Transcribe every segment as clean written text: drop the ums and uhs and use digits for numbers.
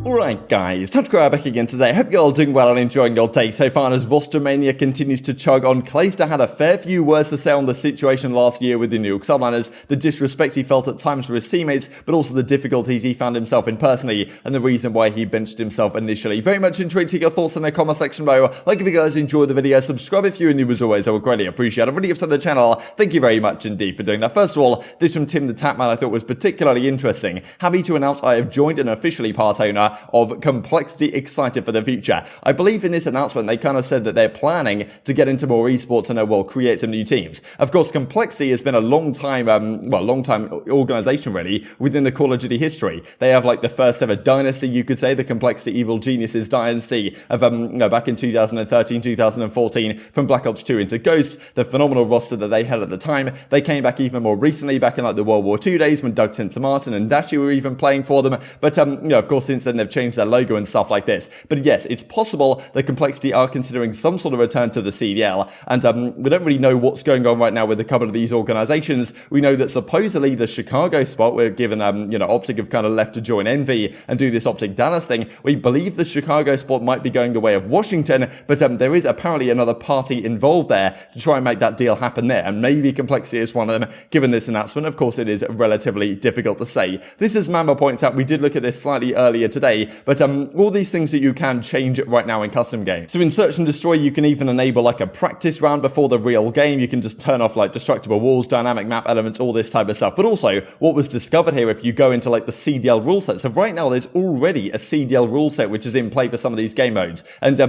Alright guys, TacticalRab back again today. Hope you're all doing well and enjoying your day so far as rostermania continues to chug on. Clayster had a fair few words to say on the situation last year with the New York subliners, the disrespect he felt at times for his teammates, but also the difficulties he found himself in personally, and the reason why he benched himself initially. Very much intrigued to get your thoughts in the comment section below. Like if you guys enjoyed the video, subscribe if you're new as always, I would greatly appreciate it. Really up to the channel, thank you very much indeed for doing that. First of all, this from Tim the Tapman I thought was particularly interesting. Happy to announce I have joined and officially part owner of Complexity, excited for the future. I believe in this announcement they kind of said that they're planning to get into more esports and will create some new teams. Of course, Complexity has been a long time organization really within the Call of Duty history. They have like the first ever dynasty, you could say, the Complexity Evil Geniuses dynasty of back in 2013, 2014, from Black Ops 2 into Ghost, the phenomenal roster that they had at the time. They came back even more recently, back in like the World War II days when Doug St. Martin and Dashy were even playing for them. But of course, since then they've changed their logo and stuff like this. But yes, it's possible that Complexity are considering some sort of return to the CDL, and we don't really know what's going on right now with a couple of these organizations. We know that supposedly the Chicago spot, we're given OpTic have kind of left to join Envoy and do this OpTic Dallas thing. We believe the Chicago spot might be going the way of Washington, but there is apparently another party involved there to try and make that deal happen there, and maybe Complexity is one of them. Given this announcement, of course, it is relatively difficult to say. This, as Mamba points out, we did look at this slightly earlier today, but all these things that you can change right now in custom games. So in Search and Destroy, you can even enable like a practice round before the real game. You can just turn off like destructible walls, dynamic map elements, all this type of stuff. But also, what was discovered here, if you go into like the CDL Ruleset, so right now there's already a CDL Ruleset which is in play for some of these game modes, and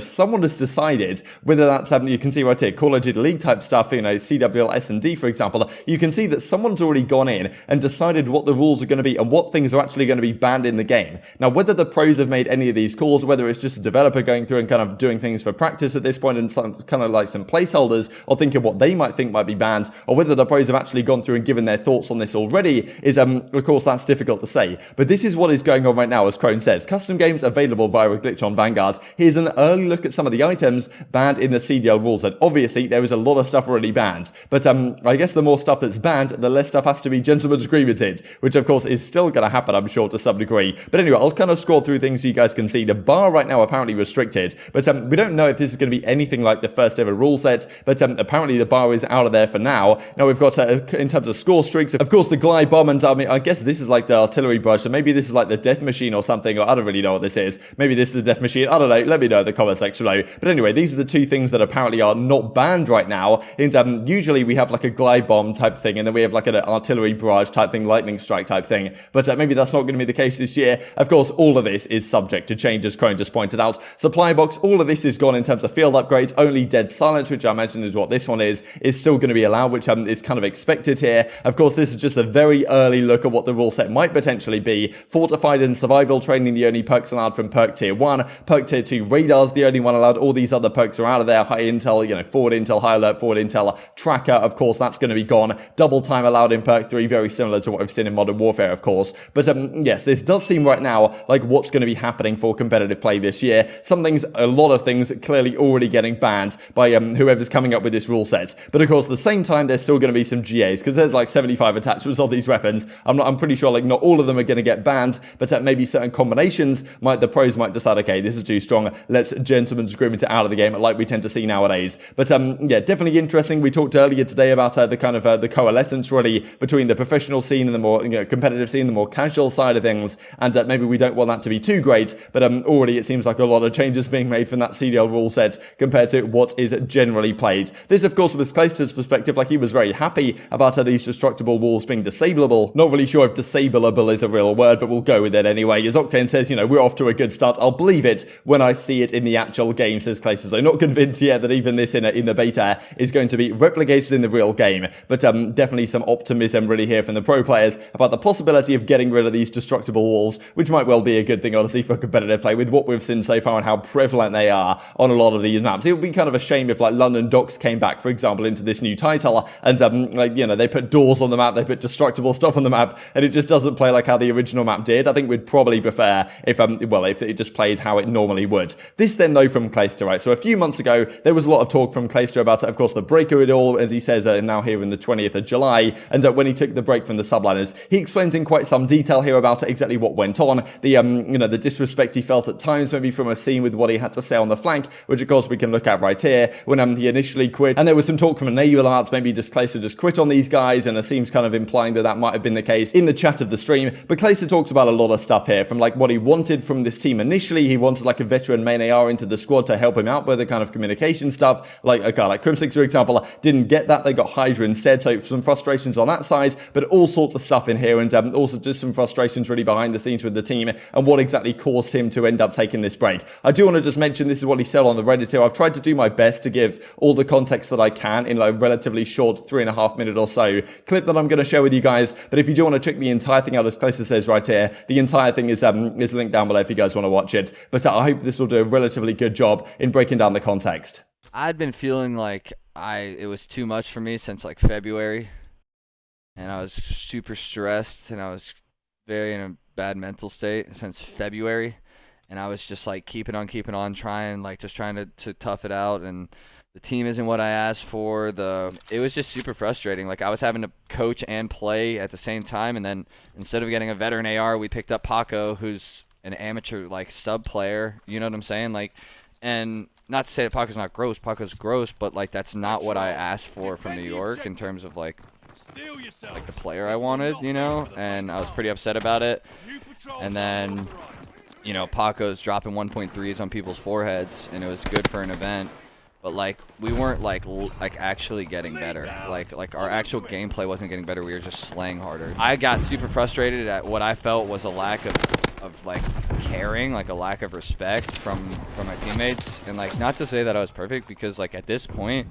someone has decided whether that's you can see right here, Call of Duty League type stuff, CWL S&D for example. You can see that someone's already gone in and decided what the rules are going to be and what things are actually going to be banned in the game. Now, whether the pros have made any of these calls, whether it's just a developer going through and kind of doing things for practice at this point and some kind of like some placeholders or thinking what they might think might be banned, or whether the pros have actually gone through and given their thoughts on this already is of course that's difficult to say. But this is what is going on right now, as Crone says. Custom games available via a glitch on Vanguard. Here's an early look at some of the items banned in the CDL Ruleset. Obviously there is a lot of stuff already banned, but I guess the more stuff that's banned, the less stuff has to be gentleman's agreemented, which of course is still going to happen, I'm sure, to some degree. But anyway, I'll kind of scroll through things so you guys can see. The bar right now apparently restricted, but we don't know if this is going to be anything like the first ever rule set, but apparently the bar is out of there for now. Now we've got in terms of score streaks, of course the glide bomb, and I guess this is like the artillery barrage, so maybe this is like the death machine or something, or I don't really know what this is. Maybe this is the death machine, I don't know, let me know in the comment section below. But anyway, these are the two things that apparently are not banned right now. And usually we have like a glide bomb type thing, and then we have like an artillery barrage type thing, lightning strike type thing, but maybe that's not going to be the case this year. Of course, all of this is subject to change, as Crone just pointed out. Supply box, all of this is gone in terms of field upgrades. Only dead silence, which I imagine is what this one is still going to be allowed, which is kind of expected here. Of course, this is just a very early look at what the rule set might potentially be. Fortified and survival training, the only perks allowed from perk tier 1. Perk tier 2 radars, the only one allowed. All these other perks are out of there. High intel, forward intel, high alert, forward intel, tracker, of course, that's going to be gone. Double time allowed in perk 3, very similar to what we've seen in Modern Warfare, of course. But yes, this does seem right now like what's going to be happening for competitive play this year. Some things, a lot of things, clearly already getting banned by whoever's coming up with this rule set. But of course, at the same time, there's still going to be some GAs, because there's like 75 attachments of these weapons. I'm pretty sure like not all of them are going to get banned, but maybe certain combinations the pros might decide, okay, this is too strong, let's gentleman's agreement it out of the game, like we tend to see nowadays. But yeah, definitely interesting. We talked earlier today about the kind of the coalescence really between the professional scene and the more competitive scene, the more casual side of things, and maybe we don't want that to be too great, but already it seems like a lot of changes being made from that CDL rule set compared to what is generally played. This, of course, was Clayster's perspective. Like, he was very happy about these destructible walls being disableable. Not really sure if disableable is a real word, but we'll go with it anyway. As Octane says, we're off to a good start. I'll believe it when I see it in the actual game, says Clayster. So not convinced yet that even this in the beta is going to be replicated in the real game, but definitely some optimism really here from the pro players about the possibility of getting rid of these destructible walls, which might well be a good thing, honestly, for competitive play with what we've seen so far and how prevalent they are on a lot of these maps. It would be kind of a shame if like London Docks came back, for example, into this new title, and they put doors on the map, they put destructible stuff on the map, and it just doesn't play like how the original map did. I think we'd probably prefer if it just played how it normally would. This then though from Clayster, right? So a few months ago there was a lot of talk from Clayster about, of course, the break of it all, as he says now here in the 20th of July, and when he took the break from the subliners, he explains in quite some detail here about exactly what went on. The the the disrespect he felt at times, maybe from Asim with what he had to say on the flank, which of course we can look at right here when he initially quit. And there was some talk from Enabler, maybe just Clayster just quit on these guys, and Asim's kind of implying that that might have been the case in the chat of the stream. But Clayster talks about a lot of stuff here, from like what he wanted from this team initially. He wanted like a veteran main AR into the squad to help him out with the kind of communication stuff. Like a guy like Crimsix, for example, didn't get that. They got Hydra instead, so some frustrations on that side, but all sorts of stuff in here, and also just some frustrations really behind the scenes with the team and what exactly caused him to end up taking this break. I do want to just mention this is what he said on the Reddit here. I've tried to do my best to give all the context that I can in like a relatively short 3.5 minute or so clip that I'm going to share with you guys. But if you do want to check the entire thing out, as Clayster says right here, the entire thing is linked down below if you guys want to watch it. But I hope this will do a relatively good job in breaking down the context. I'd been feeling like it was too much for me since like February, and I was super stressed, and I was very in a bad mental state since February, and I was just like keeping on, trying to tough it out, and the team isn't what I asked for. It was just super frustrating. Like I was having to coach and play at the same time, and then instead of getting a veteran AR, we picked up Paco, who's an amateur like sub player. You know what I'm saying? Like, and not to say that Paco's not gross. Paco's gross, but like that's not what I asked for from New York in terms of like the player I wanted, you know. And I was pretty upset about it. And then, you know, Paco's dropping 1.3s on people's foreheads, and it was good for an event. But like we weren't like actually getting better. Like our actual gameplay wasn't getting better. We were just slaying harder. I got super frustrated at what I felt was a lack of like caring, like a lack of respect from my teammates. And like, not to say that I was perfect, because like at this point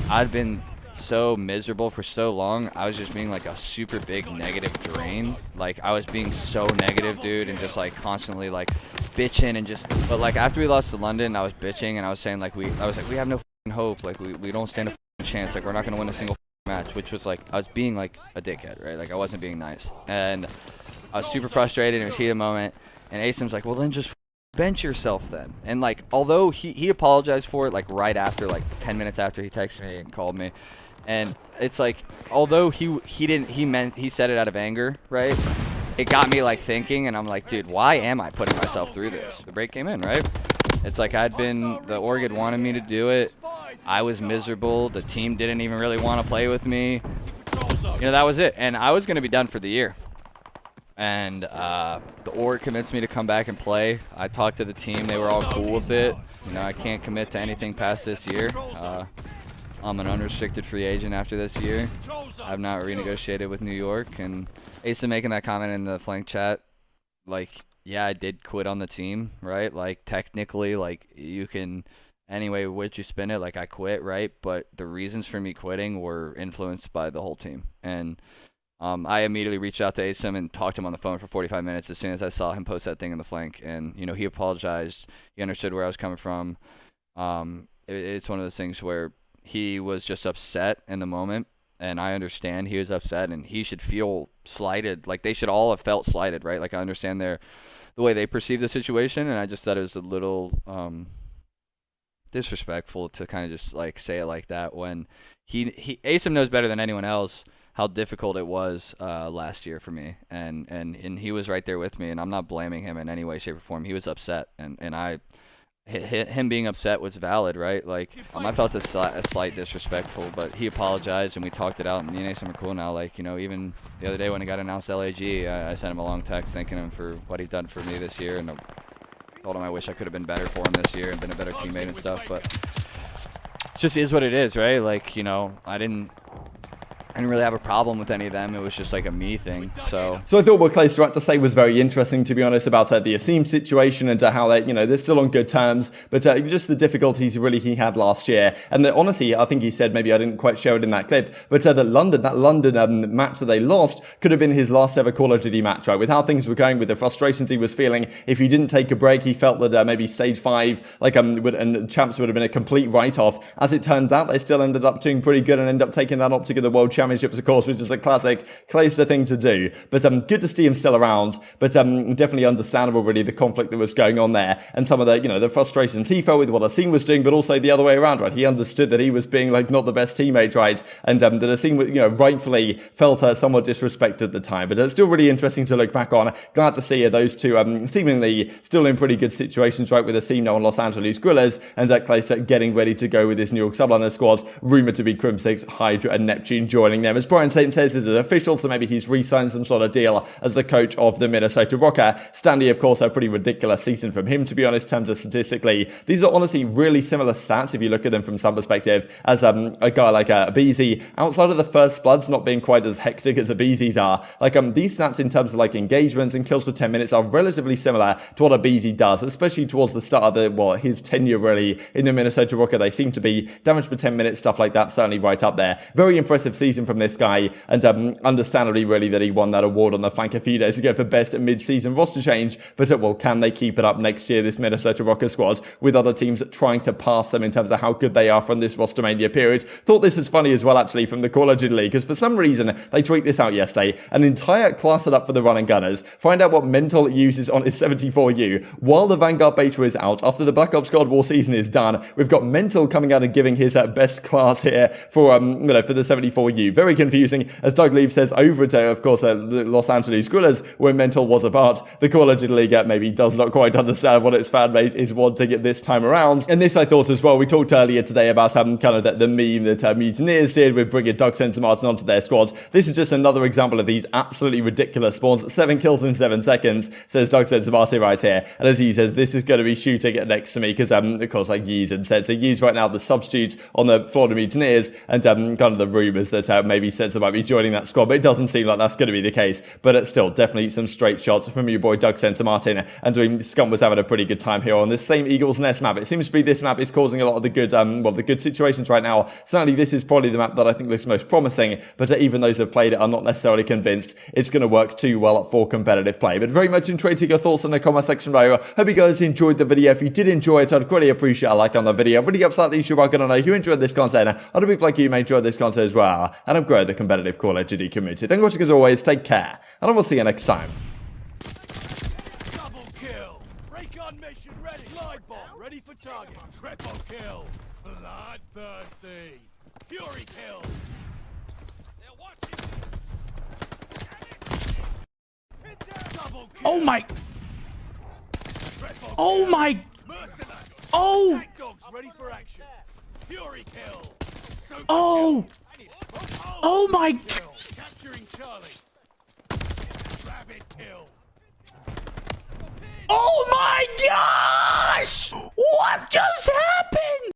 I'd been so miserable for so long. I was just being like a super big negative drain. Like I was being so negative, dude, and just like constantly like bitching and just. But like after we lost to London, I was bitching and I was saying like we have no hope. Like we don't stand a chance. Like we're not gonna win a single match, which was like I was being like a dickhead, right? Like I wasn't being nice, and I was super frustrated. It was heated moment, and Asim's like, well then just bench yourself then. And like, although he apologized for it like right after, like 10 minutes after he texted me and called me, and it's like, although he said it out of anger, right? It got me like thinking, and I'm like, dude, why am I putting myself through this? The break came in, right? It's like the org had wanted me to do it. I was miserable. The team didn't even really want to play with me. You know, that was it. And I was going to be done for the year. And the org convinced me to come back and play. I talked to the team. They were all cool with it. You know, I can't commit to anything past this year. I'm an unrestricted free agent after this year. I've not renegotiated with New York. And Asim making that comment in the flank chat, like, yeah, I did quit on the team, right? Like, technically, like, you can, anyway, which you spin it, like, I quit, right? But the reasons for me quitting were influenced by the whole team. And I immediately reached out to Asim and talked to him on the phone for 45 minutes as soon as I saw him post that thing in the flank. And, you know, he apologized. He understood where I was coming from. It's one of those things where he was just upset in the moment. And I understand he was upset, and he should feel slighted. Like, they should all have felt slighted, right? Like, I understand the way they perceive the situation, and I just thought it was a little disrespectful to kind of just, like, say it like that when Asim knows better than anyone else how difficult it was last year for me, and he was right there with me, and I'm not blaming him in any way, shape, or form. He was upset, and him being upset was valid, right? Like, I felt a slight disrespectful, but he apologized and we talked it out, and me and Asim are cool now. Like, you know, even the other day when he got announced LAG, I sent him a long text thanking him for what he'd done for me this year, and I told him I wish I could have been better for him this year and been a better teammate and stuff, but it just is what it is, right? Like, you know, I didn't really have a problem with any of them. It was just like a me thing. So I thought what Clayster had to say was very interesting, to be honest, about the Asim situation and how they, you know, they're still on good terms, but just the difficulties really he had last year. And that, honestly, I think he said, maybe I didn't quite share it in that clip, but that London match that they lost could have been his last ever Call of Duty match, right? With how things were going, with the frustrations he was feeling. If he didn't take a break, he felt that maybe stage 5, like and champs would have been a complete write-off. As it turned out, they still ended up doing pretty good and ended up taking that OpTic of the World Championship. championships, of course, which is a classic Clayster thing to do. But good to see him still around. But definitely understandable, really, the conflict that was going on there and some of the, the frustrations he felt with what Asim was doing, but also the other way around, right? He understood that he was being like not the best teammate, right? And that Asim, rightfully felt somewhat disrespected at the time. But it's still really interesting to look back on. Glad to see those two seemingly still in pretty good situations, right? With Asim now on Los Angeles Guerrillas and Clayster getting ready to go with his New York subliner squad, rumored to be Crimsix, Hydra, and Neptune joining them. As Brian Saint says, it is official, so maybe he's re-signed some sort of deal as the coach of the Minnesota Rokkr. Standy, of course, a pretty ridiculous season from him, to be honest, in terms of statistically. These are honestly really similar stats if you look at them from some perspective, as a guy like aBeZy, outside of the first Bloods not being quite as hectic as aBeZy's are. Like these stats in terms of like engagements and kills per 10 minutes are relatively similar to what aBeZy does, especially towards the start of his tenure really in the Minnesota Rokkr. They seem to be damage per 10 minutes, stuff like that, certainly right up there. Very impressive season from this guy, and understandably really that he won that award on the flank a few days ago for best mid-season roster change. But can they keep it up next year, this Minnesota Rokkr squad, with other teams trying to pass them in terms of how good they are from this rostermania period? Thought this is funny as well, actually, from the Call of Duty League, because for some reason they tweeted this out yesterday. An entire class it up for the running gunners. Find out what Mental uses on his 74U while the Vanguard beta is out. After the Black Ops Cold War season is done, we've got Mental coming out and giving his best class here for for the 74U. Very confusing, as Doug Leave says over to, of course, the Los Angeles Guerrillas, where Mental was a part. The Call of Duty League maybe does not quite understand what its fan base is wanting at this time around. And this I thought as well, we talked earlier today about kind of the meme that Mutineers did with bringing Doug Martin onto their squad. This is just another example of these absolutely ridiculous spawns. 7 kills in 7 seconds, says Doug Martin right here. And as he says, this is going to be shooting next to me because, of course, like Yeez had said. So Yeez right now the substitute on the Florida Mutineers, and kind of the rumours that maybe Sense might be joining that squad, but it doesn't seem like that's going to be the case. But it's still definitely some straight shots from your boy Doug Martin, and Scump was having a pretty good time here on this same Eagles Nest map. It seems to be this map is causing a lot of the good, the good situations right now. Certainly this is probably the map that I think looks most promising, but even those who have played it are not necessarily convinced it's going to work too well for competitive play. But very much enjoyed your thoughts in the comment section below. Hope you guys enjoyed the video. If you did enjoy it, I'd greatly appreciate a like on the video. Really upset that you are going to know who enjoyed this content. Other people like you may enjoy this content as well, and I'm growing the competitive Call of Duty community. Thank you for watching as always. Take care, and I will see you next time. Double kill. Recon mission ready. Live bomb ready for target. Triple kill. Bloodthirsty. Fury kill. They're watching. Double kill. Oh my! Triple Oh kill. my! Mercenary. Oh! Tank dogs ready for action. Fury kill. Super Oh! kill. Oh my! Kill. Capturing Charlie. Rabbit kill. Oh my gosh! What just happened?